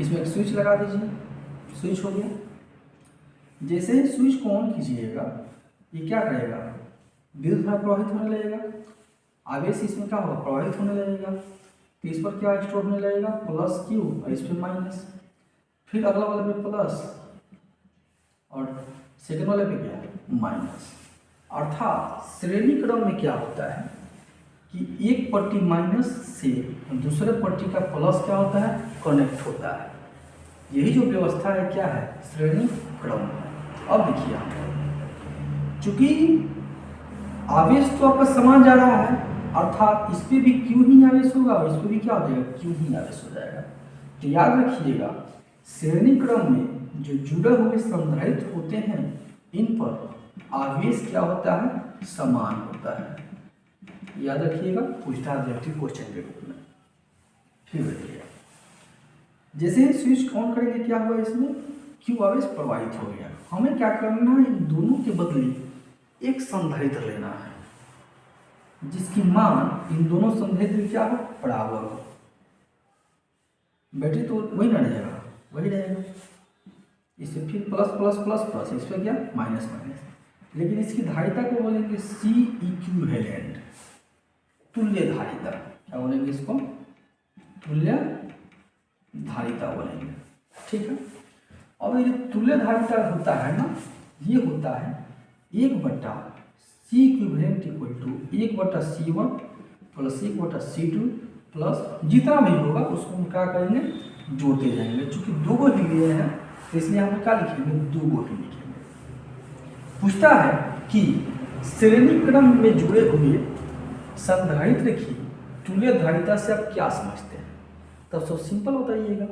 इसमें एक स्विच लगा दीजिए, स्विच हो गया। जैसे ही स्विच को ऑन कीजिएगा ये क्या करेगा, विद्युत धारा प्रवाहित होने लगेगा, आवेश इसमें क्या होगा, प्रवाहित होने लगेगा। तो इस पर क्या स्टोर होने लगेगा, प्लस क्यू और इस पर माइनस, फिर अगला वाले पे प्लस और सेकंड वाले पे क्या, माइनस। अर्थात श्रेणी क्रम में क्या होता है कि एक पट्टी माइनस से दूसरे पट्टी का प्लस क्या होता है, कनेक्ट होता है। यही जो व्यवस्था है क्या है, श्रेणी क्रम। अब देखिए चूंकि आवेश तो आपका समान जा रहा है, अर्थात इस पे भी क्यू ही आवेश होगा और इस पे भी क्या हो जाएगा, क्यू ही आवेश हो जाएगा। तो याद रखिएगा श्रेणी क्रम में जो जुड़े हुए संधारित्र होते हैं इन पर आवेश क्या होता है, समान होता है। याद रखिएगा, पूछता है ऑब्जेक्टिव क्वेश्चन के रूप में। फिर देखिए, जैसे ही स्विच ऑन करेंगे क्या हुआ, इसमें क्यू आवेश प्रवाहित हो गया। हमें क्या करना है, इन दोनों के बदले एक संधारित्र लेना है जिसकी मान इन दोनों संधारित्र क्या हो, बराबर हो। बैटरी तो वही ना रहेगा, वही रहेगा। इससे फिर प्लस प्लस प्लस प्लस, इस पर क्या माइनस माइनस, लेकिन इसकी धारिता को बोलेंगे सी इक्विवेलेंट, तुल्य धारिता। क्या बोलेंगे इसको, तुल्य धारिता बोलेंगे। ठीक है। अब ये तुल्य धारिता होता है ना, ये होता है 1/C equivalent equal to 1/C1 plus 1/C2 plus जितना भी होगा उसको हम क्या करेंगे, जोड़ते जाएंगे। चूंकि दो गो ही लिए हैं तो इसलिए हम क्या लिखेंगे, दो गो ही लिखेंगे। पूछता है कि श्रेणी क्रम में जुड़े हुए संधारित्र की तुल्य धारिता से आप क्या समझते हैं, तब सब सिंपल बताइएगा।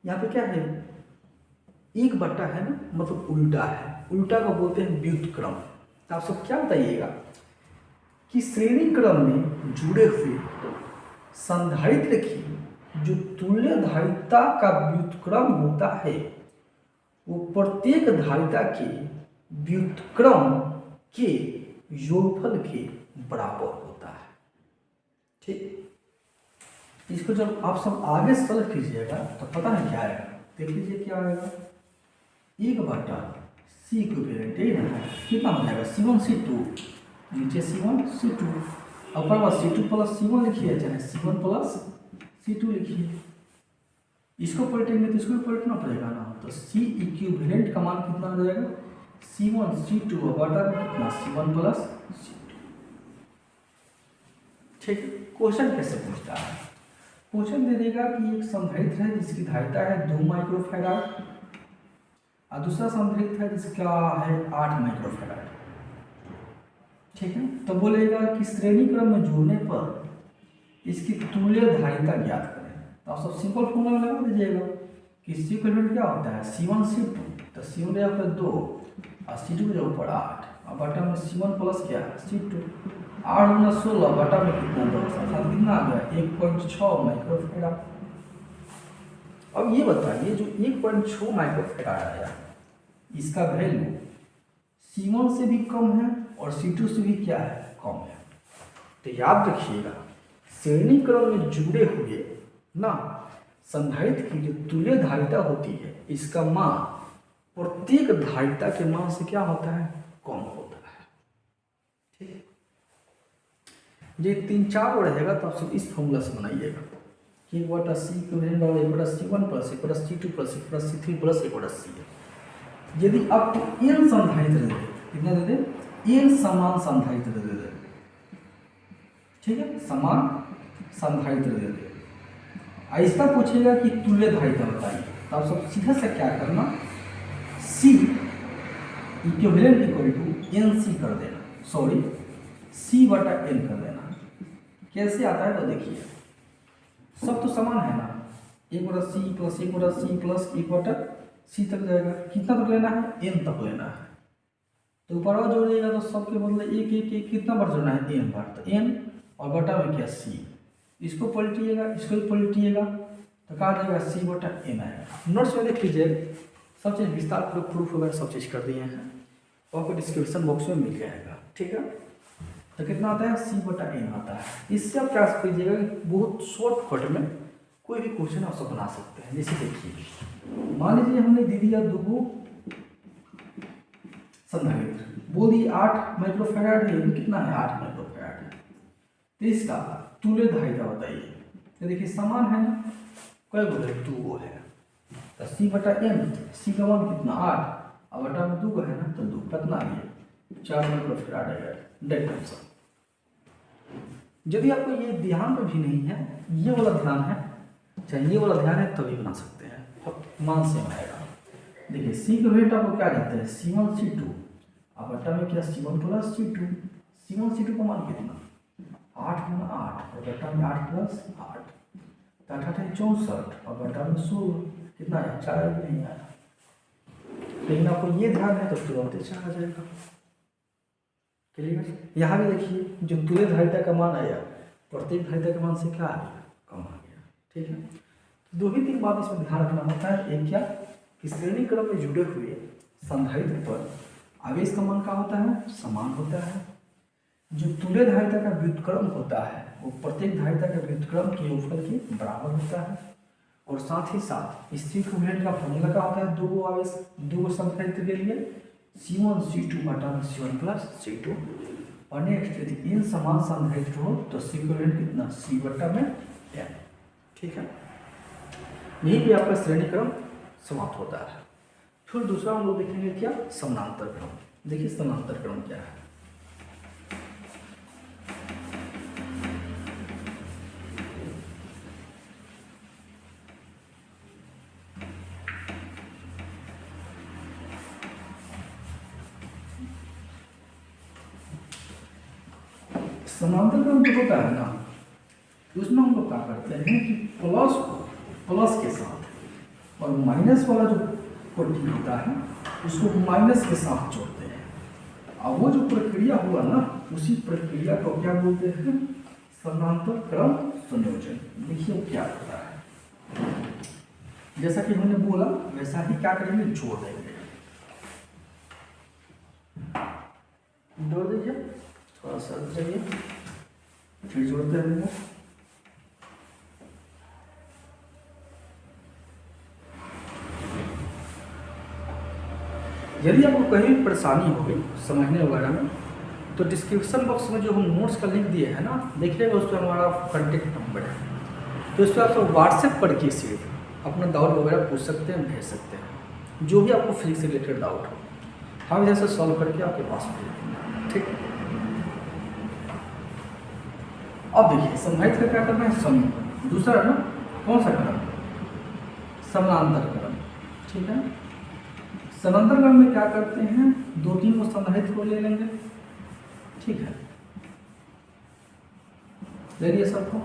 यहाँ पे क्या है, 1/, है ना, मतलब उल्टा है, उल्टा को बोलते हैं व्युत्क्रम। तो आप सब क्या बताइएगा कि श्रेणी क्रम में जुड़े हुए संधारित्र की जो तुल्य धारिता का व्युत्क्रम होता है वो प्रत्येक धारिता के व्युत्क्रम के योगफल के बराबर होता है। ठीक, इसको जब आप सब आगे सॉल्व कीजिएगा तो पता नहीं क्या आएगा, देख लीजिए क्या आएगा। 1/C इक्विवेलेंट कितना हो जाएगा, C1 C2, नीचे C1 C2, ऊपर में C2 प्लस C1 लिखिए, चाहे C1 प्लस C2 लिखिए। इसको पलटेंगे तो इसको भी पलटना पड़ेगा ना, तो C इक्विवेलेंट का मान कितना हो जाएगा, C1 C2 बटा कितना, C1 प्लस C2। ठीक है। क्वेश्चन कैसे पूछता है, क्वेश्चन दे देगा कि एक संधारित्र है जिसकी धारिता है 2 माइक्रोफैराड और दूसरा संधारित्र है जिसका है 8 माइक्रोफैराड। ठीक है। तो बोलेगा कि श्रेणी क्रम में जोड़ने पर इसकी तुल्य धारिता ज्ञात करें। तो आप सब सिंपल फॉर्मूला लगा दीजिएगा कि C इक्विवेलेंट क्या होता है, C1 C2, तो C1 ले जाकर 2 और C2 के ऊपर 8 और बटा में C1 प्लस क्या C2, 8 गुना 16 बटा में कितना 10, अर्थात कितना आ गया 1.6 माइक्रोफैराड। अब ये बताइए जो 1.6 माइक्रोफैराड आया इसका वैल्यू C1 से भी कम है और C2 से भी क्या है, कम है। तो याद रखिएगा, श्रेणी क्रम में जुड़े हुए ना संधारित्र की जो तुल्य धारिता होती है इसका मान प्रत्येक धारिता के मान से क्या होता है, कम होता है। ठीक, ये 3-4 रहेगा तो आप सब इस फॉर्मूला से बनाइएगा कि 1/C इक्विवेलेंट बराबर 1/C1 plus 1/C2 plus 1/C3 plus 1/C है। यदि आपको n संधारित्र दे दे, कितना दे दे, n समान संधारित्र दे दे, ठीक है, समान संधारित्र दे दे, ऐसा पूछेगा कि तुल्य धारिता बताइए, तो आप सब सीधा से क्या करना, C equivalent equal to NC कर देना, सॉरी C/N कर देना। कैसे आता है तो देखिए, सब तो समान है ना, 1/C plus 1/C plus 1/C तक जाएगा, कितना तक लेना है, n तक लेना है। तो ऊपर और जोड़िएगा तो सबके बदले एक एक एक कितना बार जोड़ना है, n बार, तो n और बटा में क्या C, इसको पलटिएगा इसको भी पलटिएगा तो कहा जाएगा C/N आएगा। नोट्स में देख लीजिए, सब चीज़ विस्तार प्रूफ वगैरह सब चीज़ कर दिए हैं, आपको डिस्क्रिप्शन बॉक्स में मिल जाएगा। ठीक है। तो कितना आता है, C/N आता है। इससे आप क्या कीजिएगा कि बहुत शॉर्टकट में कोई भी क्वेश्चन आप सब बना सकते हैं। जैसे देखिए, मान लीजिए हमने दे दिया 2 संधारित्र, बोल दिए 8 माइक्रोफैराड है, कितना है 8 माइक्रोफैराड है, तो इसका तुल्य धारिता बताइए। तो देखिए समान है ना, कोई बोले 2 है, तो C/N, C का मान कितना 8 और बटा में 2 है ना, तो 2 कितना है 4 माइक्रोफैराड है। Direct answer. यदि आपको ये ध्यान में भी नहीं है, ये वाला ध्यान है, चाहे ये वाला ध्यान है, तभी बना सकते हैं, मान सेम आएगा। देखिए C का वेट आपको क्या कहते हैं, C1 C2 और बटा में क्या C1 plus C2, C1 C2 का मान कितना 8 गुना 8 और बटा में 8 प्लस 8, 8 है 64 और बटा में 16, कितना है 4 भी नहीं आया। लेकिन आपको ये ध्यान है तो तुरंत 4 आ जाएगा। क्लियर। यहाँ भी देखिए जो तुल्य धारिता का मान आया प्रत्येक धारिता के मान से क्या आ गया, कम आ गया। ठीक है, दो ही तीन बात इसमें ध्यान रखना होता है। एक क्या कि श्रेणी क्रम में जुड़े हुए संधारित्र पर आवेश का मान क्या होता है, समान होता है। जो तुल्य धारिता का व्युत्क्रम होता है वो प्रत्येक धारिता का व्युत्क्रम के योगफल के बराबर होता है। और साथ ही साथ इस इक्विवेलेंट का फॉर्मूला क्या होता है, दो आवेश दो संधारित्र के लिए C1 C2 बटा C1 प्लस C2। और नेक्स्ट यदि इन समान संधारित्र हो तो C इक्विवेलेंट कितना, C बटा में n। ठीक है, यही भी आपका श्रेणी क्रम समाप्त होता है। फिर दूसरा हम लोग देखेंगे क्या, समानांतर क्रम। देखिए समानांतर क्रम क्या है। समांतर क्रम जो होता है ना, उसमें हम लोग क्या करते हैं कि प्लस को प्लस के साथ और माइनस वाला जो पट्टी होता है उसको माइनस के साथ जोड़ते हैं। अब वो जो प्रक्रिया हुआ ना, उसी प्रक्रिया को क्या बोलते हैं, समांतर क्रम संयोजन। देखिए क्या होता है, जैसा कि हमने बोला वैसा ही क्या करेंगे, जोड़ देंगे। जोड़ दीजिए, थोड़ा सा चाहिए, फिर जोड़ते रहेंगे। यदि आपको कहीं भी परेशानी होगी समझने वगैरह में तो डिस्क्रिप्शन बॉक्स में जो हम नोट्स का लिंक दिए हैं ना, देखिएगा उस पर हमारा कॉन्टेक्ट नंबर है, तो इस पर आप व्हाट्सएप करके सिर्फ अपना डाउट वगैरह पूछ सकते हैं, भेज सकते हैं, जो भी आपको फिजिक्स से रिलेटेड डाउट हो हम इधर से सॉल्व करके आपके पास भेज देंगे। ठीक, अब देखिए संधारित्र का क्या करना है, समूह। दूसरा ना कौन सा क्रम, समानांतर क्रम। ठीक है, समानांतर क्रम में क्या करते हैं, दो तीन को संधारित्र को ले लेंगे। ठीक है, ले लिए सबको,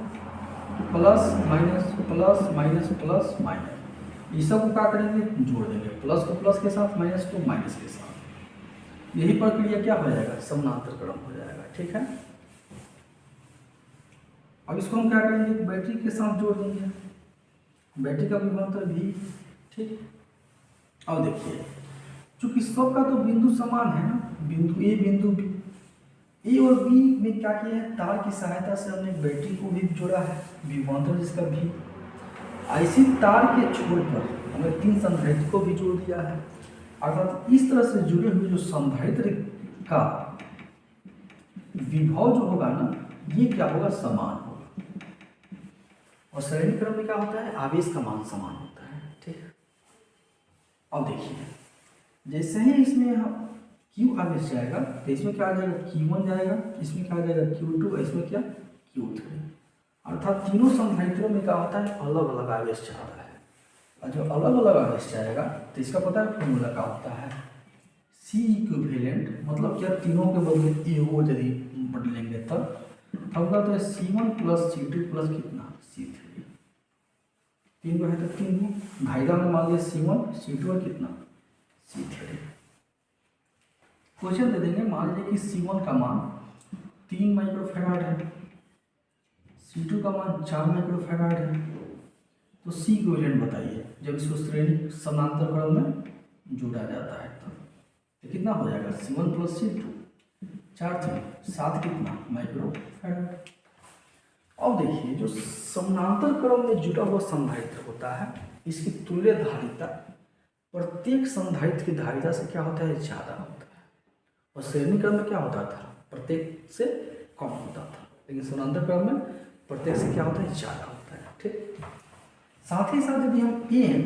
plus minus plus minus plus minus, ये सब को क्या करेंगे, जोड़ देंगे, प्लस को प्लस के साथ माइनस को माइनस के साथ। यही प्रक्रिया क्या हो जाएगा, समानांतर क्रम हो जाएगा। ठीक है, अब इसको हम क्या करेंगे, बैटरी के साथ जोड़ देंगे, बैटरी का विभवांतर भी। ठीक, अब देखिए चूंकि सबका तो बिंदु समान है ना, बिंदु ए बिंदु बी, ए और बी में क्या किया है, तार की सहायता से हमने बैटरी को भी जोड़ा है, विभवांतर जिसका भी। ऐसी तार के छोर पर हमने तीन संधारित्र को भी जोड़ दिया है। अर्थात इस तरह से जुड़े हुए जो संधारित्र का विभव जो होगा ना, ये क्या होगा, समान होगा। और श्रेणी क्रम में क्या होता है, आवेश का मान समान होता है। ठीक, अब देखिए जैसे ही इसमें हम Q आवेश जाएगा तो इसमें क्या आ जाएगा, Q1 जाएगा, इसमें क्या आ जाएगा, Q2, इसमें क्या, Q3। अर्थात तीनों संधारित्रों में क्या होता है, अलग अलग आवेश जाता है। और जो अलग अलग आवेश जाएगा तो इसका पता है फॉर्मूला क्या होता है, C इक्विवेलेंट, मतलब क्या, तीनों के बदले एगो यदि बदलेंगे तब होगा तो C1 प्लस C2 प्लस कितना, C3। तीन को है तो तीन को धारिता में मान लिया C1 C2 और कितना, C3। क्वेश्चन दे देंगे, मान लीजिए कि C1 का मान 3 माइक्रोफैराड है, C2 का मान 4 माइक्रोफैराड है, तो C इक्विवेलेंट बताइए जब इसको श्रेणी समानांतर क्रम में जोड़ा जाता है तो कितना हो जाएगा, C1 प्लस C2, 4 3 7 कितना, माइक्रोफैराड। अब देखिए जो समानांतर क्रम में जुड़ा हुआ संधारित्र होता है, इसकी तुल्य धारिता प्रत्येक संधारित्र की धारिता से क्या होता है, ज़्यादा होता है। और श्रेणी क्रम में क्या होता था, प्रत्येक से कम होता था, लेकिन समानांतर क्रम में प्रत्येक से क्या होता है, ज़्यादा होता है। ठीक, साथ ही साथ यदि हम n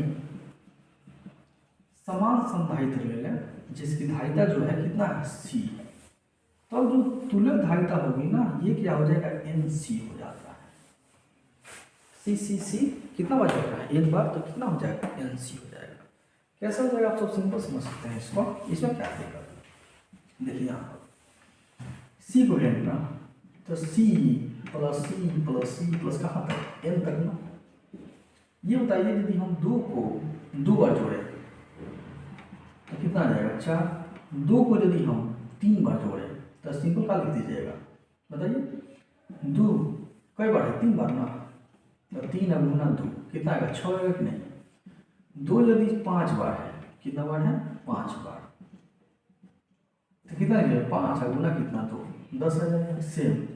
समान संधारित्र ले लें जिसकी धारिता जो है कितना है, C, तो जो तुल्य धारिता होगी ना, ये क्या हो जाएगा, NC हो जाता है। C कितना हो जाएगा, एक बार तो कितना हो जाएगा, NC हो जाएगा। कैसा हो जाएगा, आप सब सिंपल समझ सकते हैं इसको। इसमें क्या देगा, देखिए यहाँ C को लेना तो C प्लस कहाँ तक, N तक ना। ये बताइए यदि हम 2 को 2 बार जोड़े तो कितना आ जाएगा, 4। 2 को यदि हम 3 बार जोड़े तो सिंपल का लिख दीजिएगा, बताइए। 2 कई बार है, 3 बार ना, तो 3 गुना 2 कितना आएगा, 6 आएगा कि नहीं। 2 यदि 5 बार है, कितना बार है, 5 बार, तो कितना है, 5 गुना कितना, 2, 10 आ जाएगा। सेम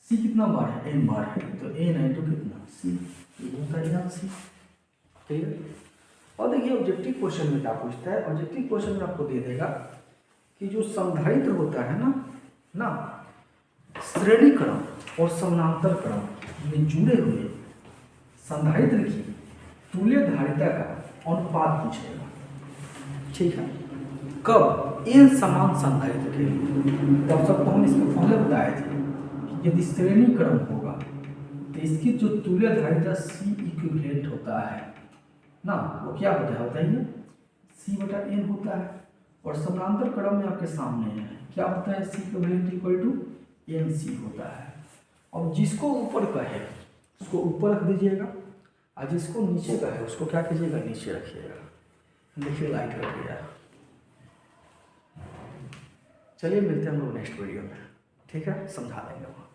सी कितना बार है, n बार है, तो n है तो कितना, सी, ये सी, ठीक है। और देखिए ऑब्जेक्टिव क्वेश्चन में क्या पूछता है, ऑब्जेक्टिव क्वेश्चन में आपको दे देगा कि जो संधारित्र होता है ना श्रेणी क्रम और समानांतर क्रम में जुड़े हुए संधारित्र की तुल्य धारिता का अनुपात पूछेगा, ठीक है। कब, इन समान संधारित्र के लिए, तब सबको हम इसको पहले बताए थे कि यदि श्रेणी क्रम होगा तो इसकी जो तुल्य धारिता सी इक्विवेलेंट होता है ना, वो क्या होता है बताइए, सी बटा एन होता है। और समानांतर क्रम में आपके सामने है, क्या होता है, C equivalent equal to N C होता है। और जिसको ऊपर का है उसको ऊपर रख दीजिएगा, और जिसको नीचे का है उसको क्या कीजिएगा, नीचे रखिएगा। देखिए लाइट रख दिया। चलिए मिलते हैं हम लोग नेक्स्ट वीडियो में, ठीक है, समझा देंगे वहाँ।